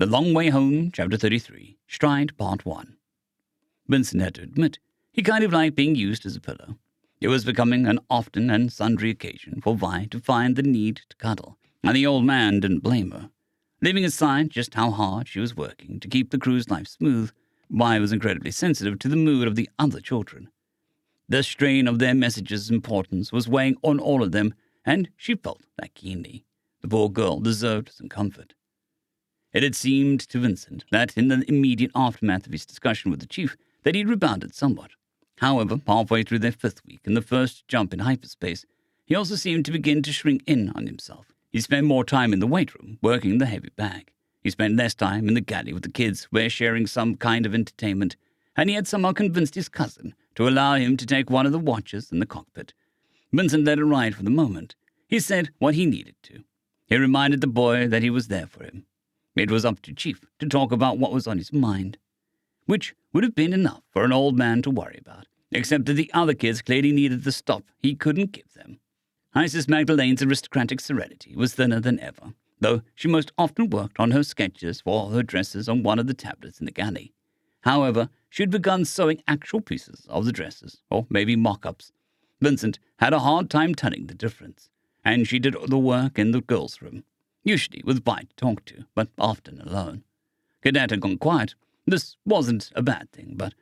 The Long Way Home, Chapter 33, Stride, Part 1. Vincent had to admit he kind of liked being used as a pillow. It was becoming an often and sundry occasion for Vi to find the need to cuddle, and the old man didn't blame her. Leaving aside just how hard she was working to keep the crew's life smooth, Vi was incredibly sensitive to the mood of the other children. The strain of their messages' importance was weighing on all of them, and she felt that keenly. The poor girl deserved some comfort. It had seemed to Vincent that in the immediate aftermath of his discussion with the chief that he'd rebounded somewhat. However, halfway through their 5th week and the first jump in hyperspace, he also seemed to begin to shrink in on himself. He spent more time in the weight room, working the heavy bag. He spent less time in the galley with the kids, where sharing some kind of entertainment, and he had somehow convinced his cousin to allow him to take one of the watches in the cockpit. Vincent let it ride for the moment. He said what he needed to. He reminded the boy that he was there for him. It was up to Chief to talk about what was on his mind, which would have been enough for an old man to worry about, except that the other kids clearly needed the stop he couldn't give them. Isis Magdalene's aristocratic serenity was thinner than ever, though she most often worked on her sketches for her dresses on one of the tablets in the galley. However, she had begun sewing actual pieces of the dresses, or maybe mock-ups. Vincent had a hard time telling the difference, and she did the work in the girls' room, usually with Vi to talk to, but often alone. Cadet had gone quiet. This wasn't a bad thing, but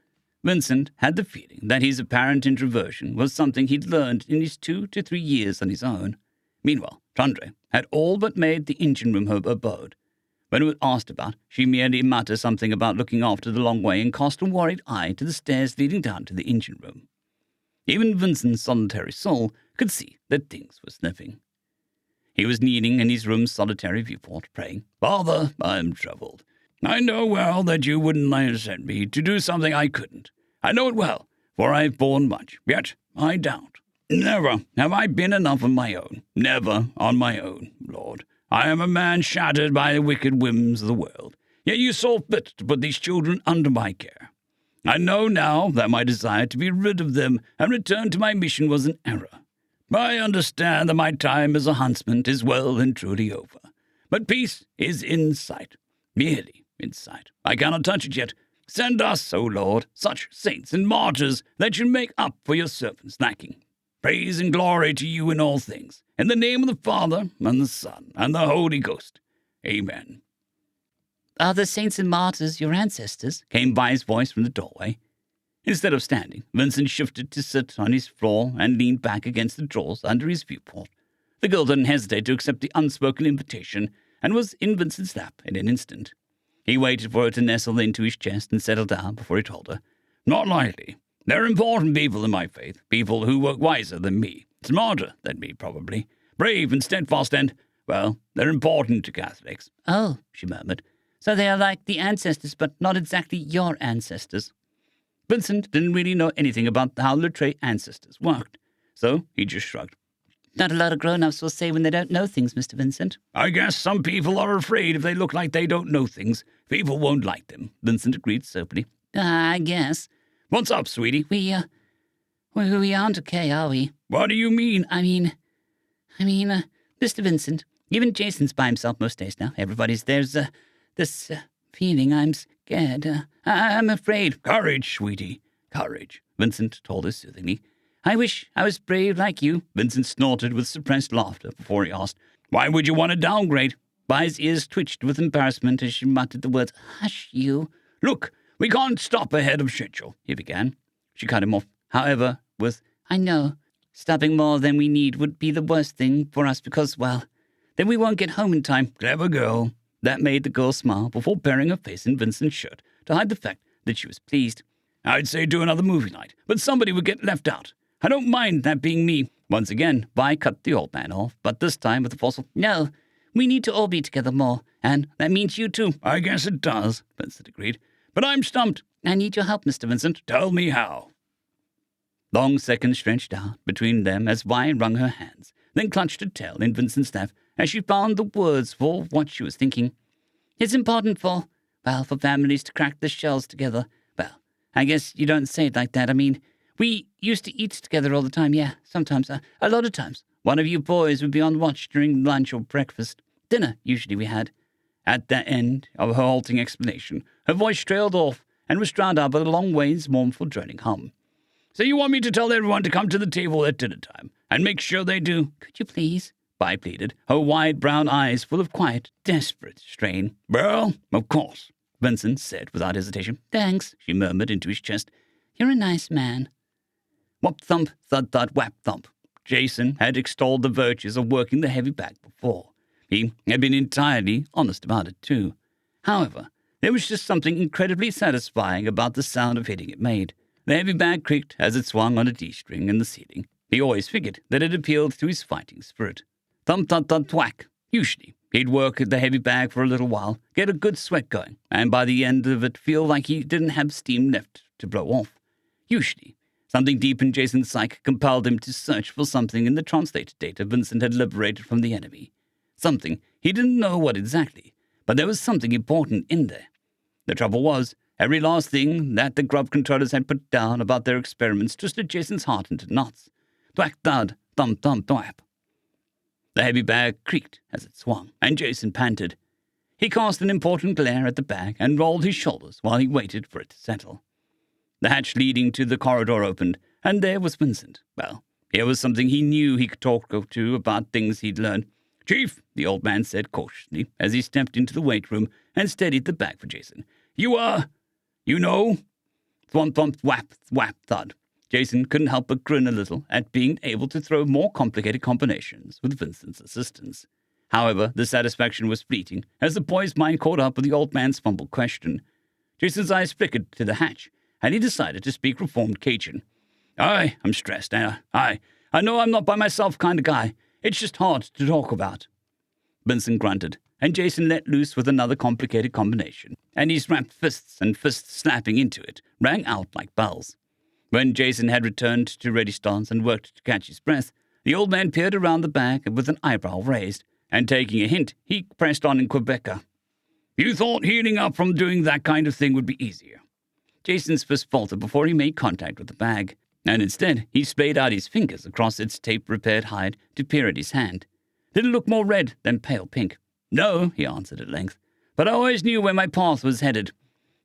Vincent had the feeling that his apparent introversion was something he'd learned in his 2 to 3 years on his own. Meanwhile, Chandra had all but made the engine room her abode. When it was asked about, she merely muttered something about looking after the long way and cast a worried eye to the stairs leading down to the engine room. Even Vincent's solitary soul could see that things were sniffing. He was kneeling in his room's solitary viewport, praying, "Father, I am troubled. I know well that you wouldn't send me to do something I couldn't. I know it well, for I have borne much, yet I doubt. Never have I been enough on my own, never on my own, Lord. I am a man shattered by the wicked whims of the world, yet you saw fit to put these children under my care. I know now that my desire to be rid of them and return to my mission was an error. I understand that my time as a huntsman is well and truly over, but peace is in sight, merely in sight. I cannot touch it yet. Send us, O Lord, such saints and martyrs that should make up for your servants' lacking. Praise and glory to you in all things, in the name of the Father, and the Son, and the Holy Ghost. Amen." "Are the saints and martyrs your ancestors?" came Vi's voice from the doorway. Instead of standing, Vincent shifted to sit on his floor and leaned back against the drawers under his viewport. The girl didn't hesitate to accept the unspoken invitation and was in Vincent's lap in an instant. He waited for her to nestle into his chest and settle down before he told her, "Not likely. They're important people in my faith, people who work wiser than me, smarter than me probably, brave and steadfast and, well, they're important to Catholics." "Oh," she murmured, "so they are like the ancestors, but not exactly your ancestors." Vincent didn't really know anything about how Luttrell ancestors worked, so he just shrugged. "Not a lot of grown-ups will say when they don't know things, Mr. Vincent." "I guess some people are afraid if they look like they don't know things, people won't like them," Vincent agreed soberly. "I guess." "What's up, sweetie?" We aren't okay, are we?" "What do you mean?" I mean, Mr. Vincent, even Jason's by himself most days now. There's this feeling. I'm scared. I'm afraid." "Courage, sweetie, courage," Vincent told her soothingly. "I wish I was brave like you." Vincent snorted with suppressed laughter before he asked, "Why would you want to downgrade?" Vi's ears twitched with embarrassment as she muttered the words, "Hush, you." "Look, we can't stop ahead of schedule," he began. She cut him off, however, with, "I know. Stopping more than we need would be the worst thing for us because, well, then we won't get home in time." "Clever girl." That made the girl smile before burying her face in Vincent's shirt to hide the fact that she was pleased. "I'd say do another movie night, but somebody would get left out. I don't mind that being me." Once again, Vi cut the old man off, but this time with a forceful, "No, we need to all be together more, and that means you too." "I guess it does," Vincent agreed. "But I'm stumped." "I need your help, Mr. Vincent." "Tell me how." Long seconds stretched out between them as Vi wrung her hands, then clutched her tail in Vincent's lap as she found the words for what she was thinking. "It's important for families to crack the shells together. Well, I guess you don't say it like that. I mean, we used to eat together all the time, yeah, sometimes, a lot of times. One of you boys would be on watch during lunch or breakfast. Dinner, usually we had. At the end of her halting explanation, her voice trailed off and was drowned out by the long wave's mournful droning hum. So you want me to tell everyone to come to the table at dinner time, and make sure they do? Could you please? Vi pleaded, her wide brown eyes full of quiet, desperate strain. Well, of course, Vincent said without hesitation. Thanks, she murmured into his chest. You're a nice man. Whop thump, thud thud, whap thump. Jason had extolled the virtues of working the heavy bag before. He had been entirely honest about it, too. However, there was just something incredibly satisfying about the sound of hitting it made. The heavy bag creaked as it swung on a D-string in the ceiling. He always figured that it appealed to his fighting spirit. Thump, thud, thud, thwack. Usually, he'd work at the heavy bag for a little while, get a good sweat going, and by the end of it feel like he didn't have steam left to blow off. Usually, something deep in Jason's psyche compelled him to search for something in the translated data Vincent had liberated from the enemy. Something, he didn't know what exactly, but there was something important in there. The trouble was, every last thing that the grub controllers had put down about their experiments twisted Jason's heart into knots. Thwack thud, thump thump thwap. The heavy bag creaked as it swung, and Jason panted. He cast an important glare at the bag and rolled his shoulders while he waited for it to settle. The hatch leading to the corridor opened, and there was Vincent. Well, here was something he knew he could talk to about things he'd learned. Chief, the old man said cautiously as he stepped into the weight room and steadied the bag for Jason. You know? Thwump, thwump, whap, whap, thud. Jason couldn't help but grin a little at being able to throw more complicated combinations with Vincent's assistance. However, the satisfaction was fleeting as the boy's mind caught up with the old man's fumbled question. Jason's eyes flickered to the hatch, and he decided to speak reformed Cajun. I'm stressed, I know I'm not by myself kind of guy. It's just hard to talk about. Vincent grunted, and Jason let loose with another complicated combination, and his wrapped fists and fists snapping into it rang out like bells. When Jason had returned to ready stance and worked to catch his breath, the old man peered around the bag with an eyebrow raised, and taking a hint, he pressed on in Quebecer. You thought healing up from doing that kind of thing would be easier. Jason's fist faltered before he made contact with the bag, and instead he splayed out his fingers across its tape-repaired hide to peer at his hand. Did it look more red than pale pink? No, he answered at length, but I always knew where my path was headed.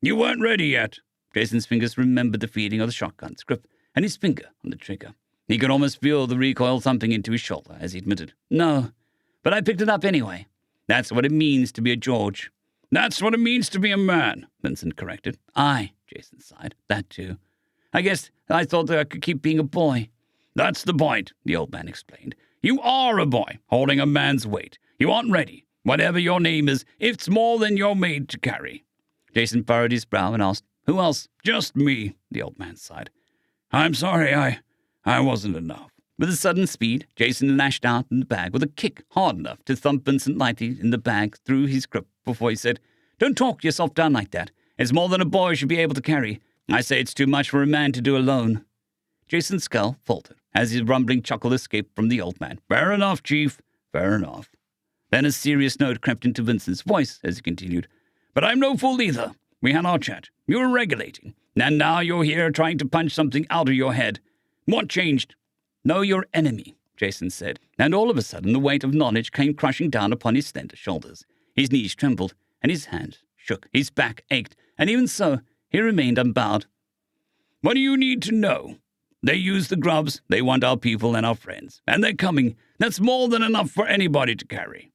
You weren't ready yet. Jason's fingers remembered the feeling of the shotgun's grip, and his finger on the trigger. He could almost feel the recoil thumping into his shoulder as he admitted, No, but I picked it up anyway. That's what it means to be a George. That's what it means to be a man, Vincent corrected. Aye, Jason sighed. That too. I guess I thought that I could keep being a boy. That's the point, the old man explained. You are a boy, holding a man's weight. You aren't ready. Whatever your name is, it's more than you're made to carry. Jason furrowed his brow and asked, Who else? Just me, the old man sighed. I'm sorry, I wasn't enough. With a sudden speed, Jason lashed out in the bag with a kick hard enough to thump Vincent lightly in the bag through his grip before he said, Don't talk yourself down like that. It's more than a boy should be able to carry. I say it's too much for a man to do alone. Jason's skull faltered as his rumbling chuckle escaped from the old man. Fair enough, Chief. Fair enough. Then a serious note crept into Vincent's voice as he continued. But I'm no fool either. We had our chat. You were regulating. And now you're here trying to punch something out of your head. What changed? Know your enemy, Jason said, and all of a sudden the weight of knowledge came crushing down upon his slender shoulders. His knees trembled, and his hands shook. His back ached, and even so, he remained unbowed. What do you need to know? They use the grubs, they want our people and our friends, and they're coming. That's more than enough for anybody to carry.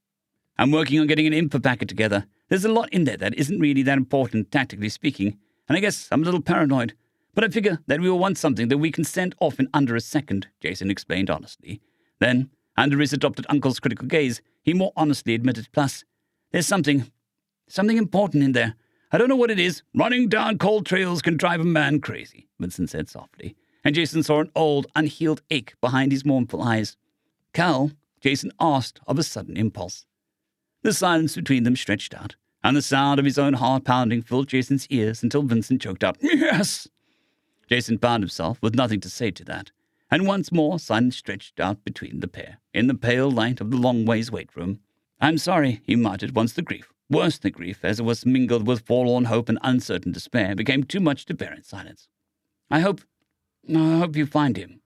I'm working on getting an info packet together. There's a lot in there that isn't really that important, tactically speaking, and I guess I'm a little paranoid. But I figure that we will want something that we can send off in under a second, Jason explained honestly. Then, under his adopted uncle's critical gaze, he more honestly admitted, plus, there's something important in there. I don't know what it is. Running down cold trails can drive a man crazy, Vincent said softly, and Jason saw an old, unhealed ache behind his mournful eyes. Cal, Jason asked of a sudden impulse. The silence between them stretched out, and the sound of his own heart pounding filled Jason's ears until Vincent choked out, Yes! Jason found himself with nothing to say to that, and once more silence stretched out between the pair, in the pale light of the long ways weight room. I'm sorry, he muttered once the grief, worse than grief as it was mingled with forlorn hope and uncertain despair, became too much to bear in silence. I hope you find him.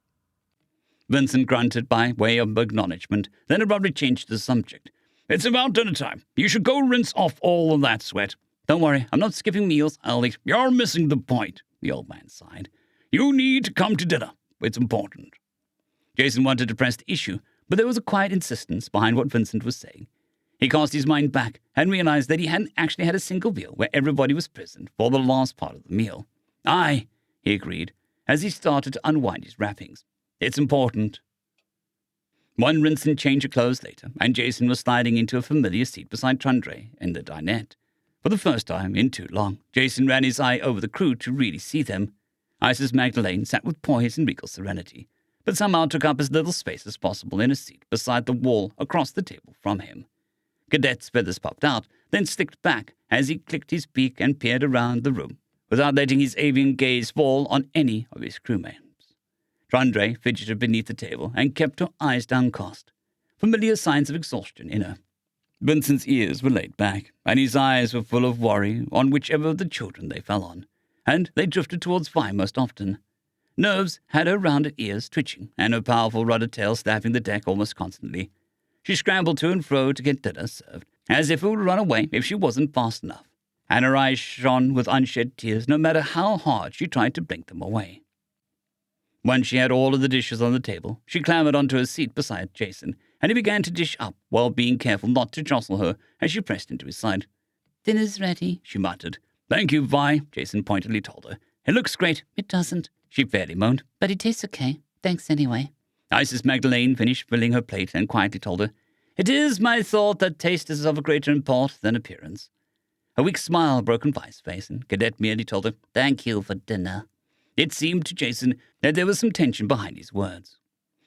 Vincent grunted by way of acknowledgement, then abruptly changed the subject. It's about dinner time. You should go rinse off all of that sweat. Don't worry, I'm not skipping meals. I'll eat. You're missing the point, the old man sighed. You need to come to dinner. It's important. Jason wanted to press the issue, but there was a quiet insistence behind what Vincent was saying. He cast his mind back and realized that he hadn't actually had a single meal where everybody was present for the last part of the meal. Aye, he agreed, as he started to unwind his wrappings. It's important. One rinse and change of clothes later, and Jason was sliding into a familiar seat beside Trundray in the dinette. For the first time in too long, Jason ran his eye over the crew to really see them. Isis Magdalene sat with poise and regal serenity, but somehow took up as little space as possible in a seat beside the wall across the table from him. Cadet's feathers popped out, then slicked back as he clicked his beak and peered around the room, without letting his avian gaze fall on any of his crewmates. Trundray fidgeted beneath the table and kept her eyes downcast, familiar signs of exhaustion in her. Vincent's ears were laid back, and his eyes were full of worry on whichever of the children they fell on, and they drifted towards Vi most often. Nerves had her rounded ears twitching, and her powerful rudder tail slapping the deck almost constantly. She scrambled to and fro to get dinner served, as if it would run away if she wasn't fast enough, and her eyes shone with unshed tears no matter how hard she tried to blink them away. Once she had all of the dishes on the table, she clambered onto her seat beside Jason, and he began to dish up while being careful not to jostle her as she pressed into his side. "Dinner's ready," she muttered. "Thank you, Vi," Jason pointedly told her. "It looks great." "It doesn't," she fairly moaned. "but it tastes okay. Thanks anyway." Isis Magdalene finished filling her plate and quietly told her, "It is my thought that taste is of greater import than appearance." A weak smile broke on Vi's face, and Cadet merely told her, "Thank you for dinner." It seemed to Jason that there was some tension behind his words.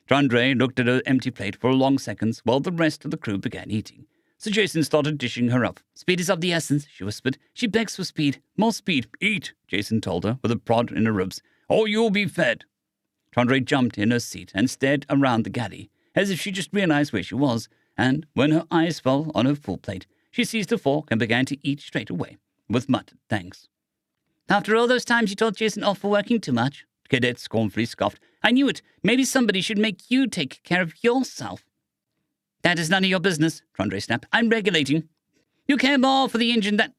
Trundray looked at her empty plate for long seconds while the rest of the crew began eating, so Jason started dishing her up. "Speed is of the essence," she whispered. "She begs for speed. More speed." "Eat," Jason told her with a prod in her ribs, "or you'll be fed." Trundray jumped in her seat and stared around the galley, as if she just realized where she was, and when her eyes fell on her full plate, she seized a fork and began to eat straight away, with muttered thanks. "After all those times you told Jason off for working too much," Cadet scornfully scoffed. "I knew it. Maybe somebody should make you take care of yourself." "That is none of your business," Trundray snapped. "I'm regulating." "You care more for the engine than—"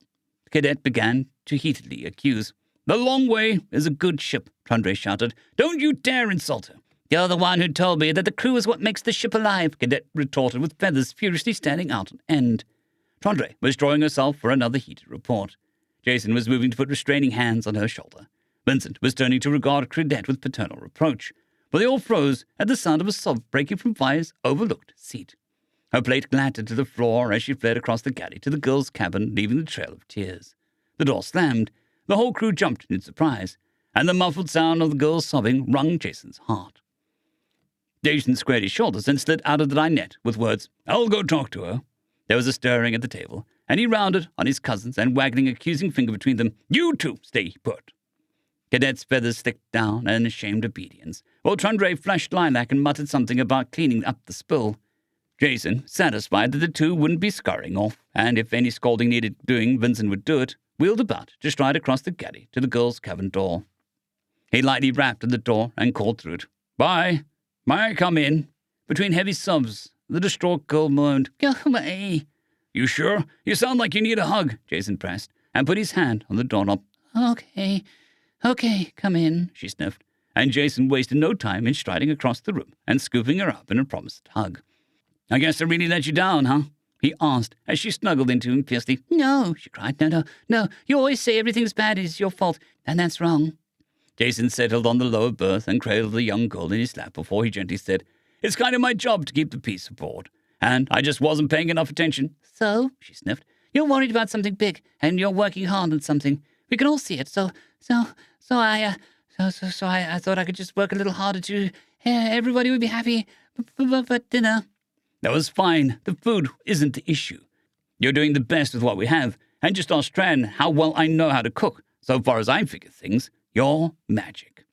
Cadet began to heatedly accuse. "The Long Way is a good ship," Trundray shouted. "Don't you dare insult her." "You're the one who told me that the crew is what makes the ship alive," Cadet retorted with feathers furiously standing out on end. Trundray was drawing herself for another heated report. Jason was moving to put restraining hands on her shoulder. Vincent was turning to regard Cadet with paternal reproach, but they all froze at the sound of a sob breaking from Vi's overlooked seat. Her plate clattered to the floor as she fled across the galley to the girls' cabin, leaving the trail of tears. The door slammed. The whole crew jumped in surprise, and the muffled sound of the girls sobbing wrung Jason's heart. Jason squared his shoulders and slid out of the dinette with words, "I'll go talk to her." There was a stirring at the table, and he rounded on his cousins and waggling an accusing finger between them. "You two stay put." Cadet's feathers slicked down in ashamed obedience, while Trundray flashed lilac and muttered something about cleaning up the spill. Jason, satisfied that the two wouldn't be scurrying off, and if any scolding needed doing, Vincent would do it, wheeled about to stride across the galley to the girls' cabin door. He lightly rapped at the door and called through it. "Bye. May I come in?" Between heavy sobs, the distraught girl moaned, "Go away." "You sure? You sound like you need a hug," Jason pressed, and put his hand on the doorknob. Okay, come in," she sniffed, and Jason wasted no time in striding across the room and scooping her up in a promised hug. "I guess I really let you down, huh?" he asked as she snuggled into him fiercely. "No," she cried. No. You always say everything's bad is your fault, and that's wrong." Jason settled on the lower berth and cradled the young girl in his lap before he gently said, "It's kind of my job to keep the peace aboard, and I just wasn't paying enough attention." "So," she sniffed, "you're worried about something big, and you're working hard on something. We can all see it, so I thought I could just work a little harder too. Everybody would be happy, but dinner." "That was fine. The food isn't the issue. You're doing the best with what we have, and just ask Stratton how well I know how to cook. So far as I figure things, you're magic."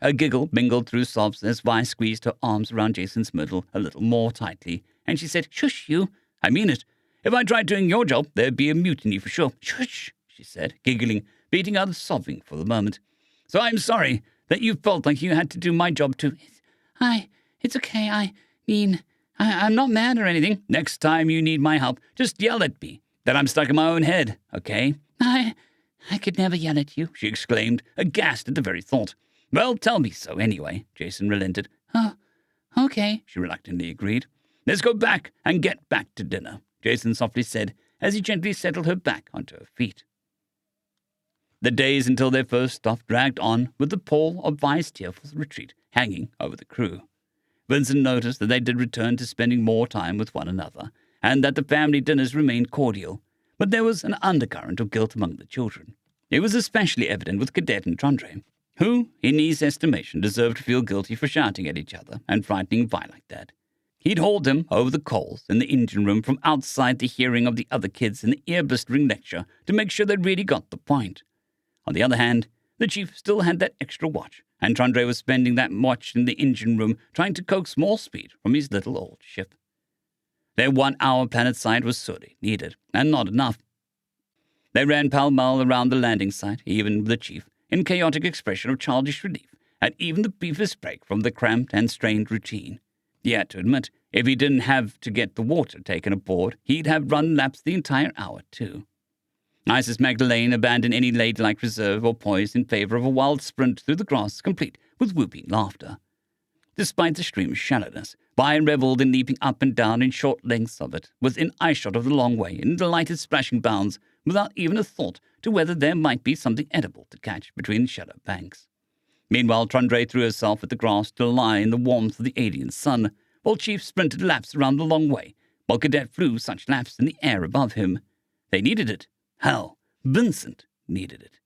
A giggle mingled through sobs as Vi squeezed her arms around Jason's middle a little more tightly, and she said, "Shush, you." "I mean it. If I tried doing your job, there'd be a mutiny for sure." "Shush," she said, giggling, beating out the sobbing for the moment. "So I'm sorry that you felt like you had to do my job too." It's okay. I'm not mad or anything. Next time you need my help, just yell at me that I'm stuck in my own head, okay? I could never yell at you, she exclaimed, aghast at the very thought. Well, tell me so anyway, Jason relented. Oh, okay, she reluctantly agreed. Let's go back and get back to dinner, Jason softly said as he gently settled her back onto her feet. The days until their first stop dragged on with the pall of Vi's tearful retreat hanging over the crew. Vincent noticed that they did return to spending more time with one another, and that the family dinners remained cordial, but there was an undercurrent of guilt among the children. It was especially evident with Cadet and Trondre, who, in his estimation, deserved to feel guilty for shouting at each other and frightening Vi like that. He'd hauled them over the coals in the engine room from outside the hearing of the other kids in the ear-blistering lecture to make sure they'd really got the point. On the other hand, the chief still had that extra watch, and Trondre was spending that watch in the engine room trying to coax more speed from his little old ship. Their 1 hour planetside was sorely needed, and not enough. They ran pell-mell around the landing site, even the chief, in chaotic expression of childish relief at even the briefest break from the cramped and strained routine. He had to admit, if he didn't have to get the water taken aboard, he'd have run laps the entire hour, too. Isis Magdalene abandoned any ladylike reserve or poise in favor of a wild sprint through the grass, complete with whooping laughter. Despite the stream's shallowness, Vi revelled in leaping up and down in short lengths of it, within eyeshot of the long way, in delighted splashing bounds, without even a thought to whether there might be something edible to catch between shallow banks. Meanwhile, Trondre threw herself at the grass to lie in the warmth of the alien sun, while Chief sprinted laps around the long way, while Cadet flew such laps in the air above him. They needed it. Hell, Vincent needed it.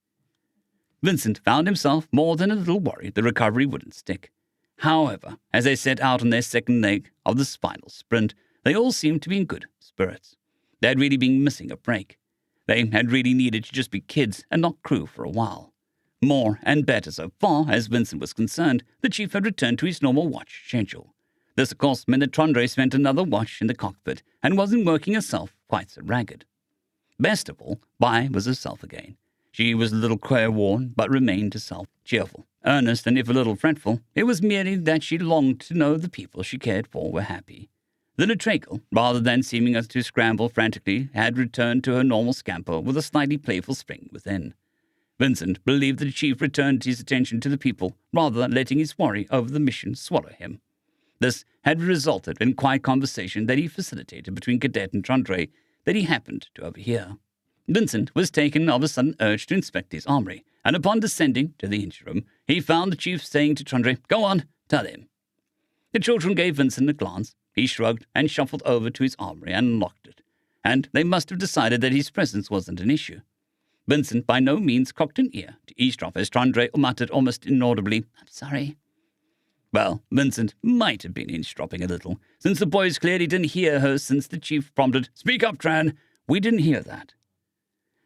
Vincent found himself more than a little worried the recovery wouldn't stick. However, as they set out on their second leg of the final sprint, they all seemed to be in good spirits. They had really been missing a break. They had really needed to just be kids and not crew for a while. More and better so far, as Vincent was concerned, the chief had returned to his normal watch schedule. This, of course, meant that Trondre spent another watch in the cockpit and wasn't working herself quite so ragged. Best of all, Vi was herself again. She was a little careworn, but remained herself, cheerful, earnest, and if a little fretful. It was merely that she longed to know the people she cared for were happy. The Natrakel, rather than seeming to scramble frantically, had returned to her normal scamper with a slightly playful spring within. Vincent believed that the chief returned his attention to the people, rather than letting his worry over the mission swallow him. This had resulted in quiet conversation that he facilitated between Cadet and Trondre that he happened to overhear. Vincent was taken of a sudden urge to inspect his armory, and upon descending to the engine room, he found the chief saying to Trondre, "Go on, tell him." The children gave Vincent a glance. He shrugged and shuffled over to his armory and unlocked it, and they must have decided that his presence wasn't an issue. Vincent by no means cocked an ear to eavesdrop as Trondre muttered almost inaudibly, "I'm sorry." Well, Vincent might have been eavesdropping a little, since the boys clearly didn't hear her since the chief prompted, "Speak up, Tran. We didn't hear that."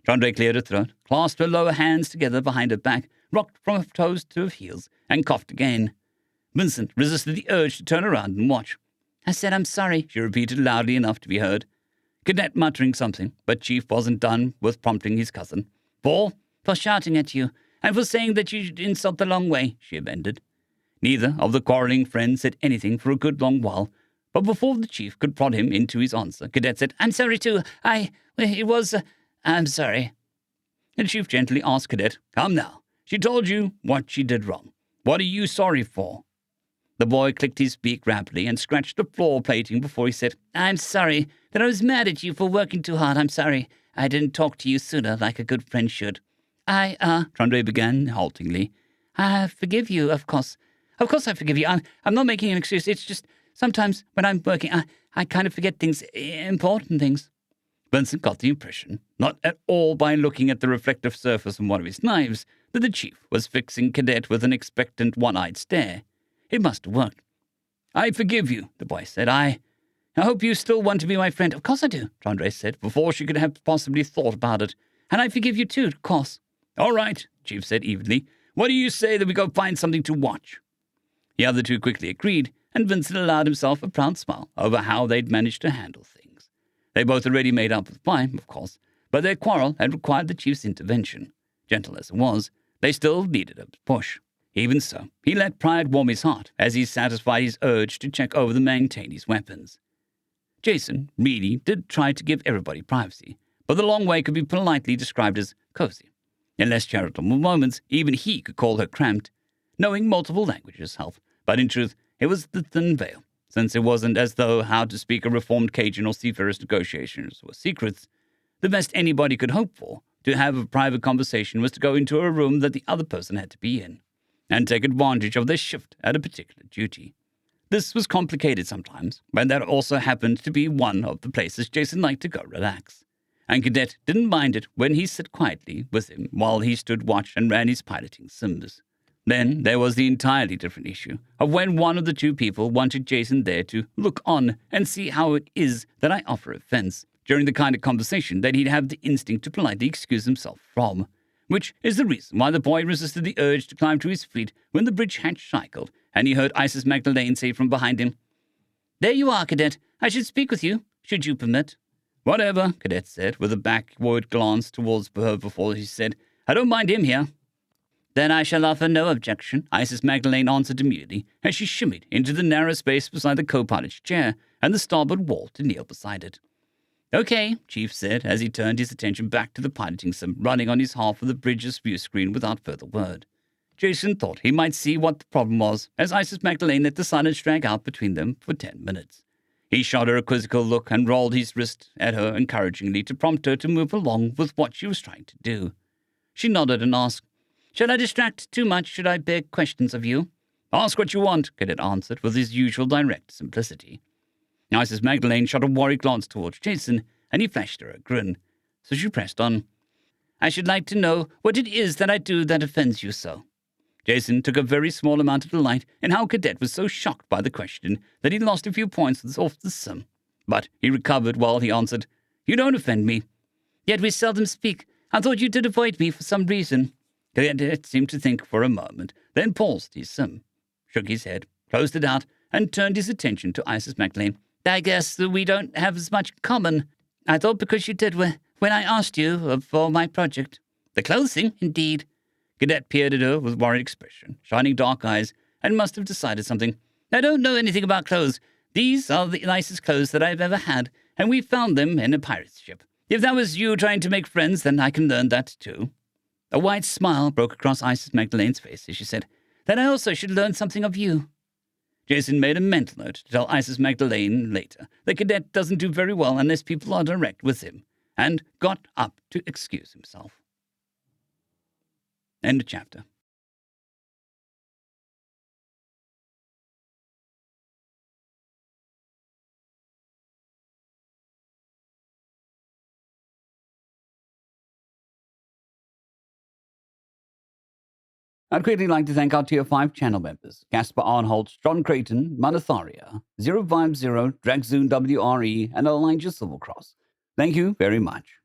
Trondre cleared her throat, clasped her lower hands together behind her back, rocked from her toes to her heels, and coughed again. Vincent resisted the urge to turn around and watch. "I said I'm sorry," she repeated loudly enough to be heard. Cadet muttering something, but Chief wasn't done with prompting his cousin. For shouting at you, and for saying that you insult the long way," she amended. Neither of the quarrelling friends said anything for a good long while, but before the chief could prod him into his answer, Cadet said, "I'm sorry too. I'm sorry." The chief gently asked Cadet, "Come now. She told you what she did wrong. What are you sorry for?" The boy clicked his beak rapidly and scratched the floor plating before he said, "I'm sorry that I was mad at you for working too hard. I'm sorry I didn't talk to you sooner like a good friend should." Trondre began haltingly. "I forgive you, of course. Of course I forgive you. I'm not making an excuse. It's just sometimes when I'm working, I kind of forget things, important things." Vincent got the impression, not at all by looking at the reflective surface on one of his knives, that the chief was fixing Cadet with an expectant one-eyed stare. It must have worked. "I forgive you," the boy said. I hope you still want to be my friend." "Of course I do," Trondre said, before she could have possibly thought about it. "And I forgive you too, of course." "All right," the chief said evenly. "What do you say that we go find something to watch?" The other two quickly agreed, and Vincent allowed himself a proud smile over how they'd managed to handle things. They both already made up with Vi, of course, but their quarrel had required the chief's intervention. Gentle as it was, they still needed a push. Even so, he let pride warm his heart as he satisfied his urge to check over the Maintainers' weapons. Jason really did try to give everybody privacy, but the long way could be politely described as cozy. In less charitable moments, even he could call her cramped. Knowing multiple languages helped, but in truth, it was the thin veil, since it wasn't as though how to speak a reformed Cajun or seafarer's negotiations were secrets. The best anybody could hope for, to have a private conversation, was to go into a room that the other person had to be in, and take advantage of their shift at a particular duty. This was complicated sometimes, but that also happened to be one of the places Jason liked to go relax. And Cadet didn't mind it when he sat quietly with him while he stood watch and ran his piloting sims. Then there was the entirely different issue of when one of the two people wanted Jason there to look on and see how it is that I offer offense, during the kind of conversation that he'd have the instinct to politely excuse himself from, which is the reason why the boy resisted the urge to climb to his feet when the bridge hatch cycled, and he heard Isis Magdalene say from behind him, "There you are, Cadet. I should speak with you, should you permit." "Whatever," Cadet said, with a backward glance towards her before he said, "I don't mind him here." "Then I shall offer no objection," Isis Magdalene answered immediately, as she shimmied into the narrow space beside the co-pilot's chair and the starboard wall to kneel beside it. "Okay," Chief said, as he turned his attention back to the piloting sim running on his half of the bridge's view screen without further word. Jason thought he might see what the problem was, as Isis Magdalene let the silence drag out between them for 10 minutes. He shot her a quizzical look and rolled his wrist at her encouragingly to prompt her to move along with what she was trying to do. She nodded and asked, "Should I distract too much? Should I beg questions of you?" "Ask what you want," Cadet answered with his usual direct simplicity. Isis Magdalene shot a worried glance towards Jason, and he flashed her a grin. So she pressed on. "I should like to know what it is that I do that offends you so." Jason took a very small amount of delight in how Cadet was so shocked by the question that he lost a few points off the sim. But he recovered while he answered, "You don't offend me." "Yet we seldom speak. I thought you did avoid me for some reason." Cadet seemed to think for a moment, then paused his sim, shook his head, closed it out, and turned his attention to Isis Magdalene. "I guess that we don't have as much in common. I thought because you did when I asked you for my project." "The clothing, indeed." Cadet peered at her with worried expression, shining dark eyes, and must have decided something. "I don't know anything about clothes. These are the nicest clothes that I've ever had, and we found them in a pirate ship. If that was you trying to make friends, then I can learn that too." A wide smile broke across Isis Magdalene's face as she said, "Then I also should learn something of you." Jason made a mental note to tell Isis Magdalene later that Cadet doesn't do very well unless people are direct with him, and got up to excuse himself. End of chapter. I'd quickly like to thank our Tier 5 channel members, Casper Arnholt, John Creighton, Manatharia, 050, Dragzoon WRE, and Elijah Silvercross. Thank you very much.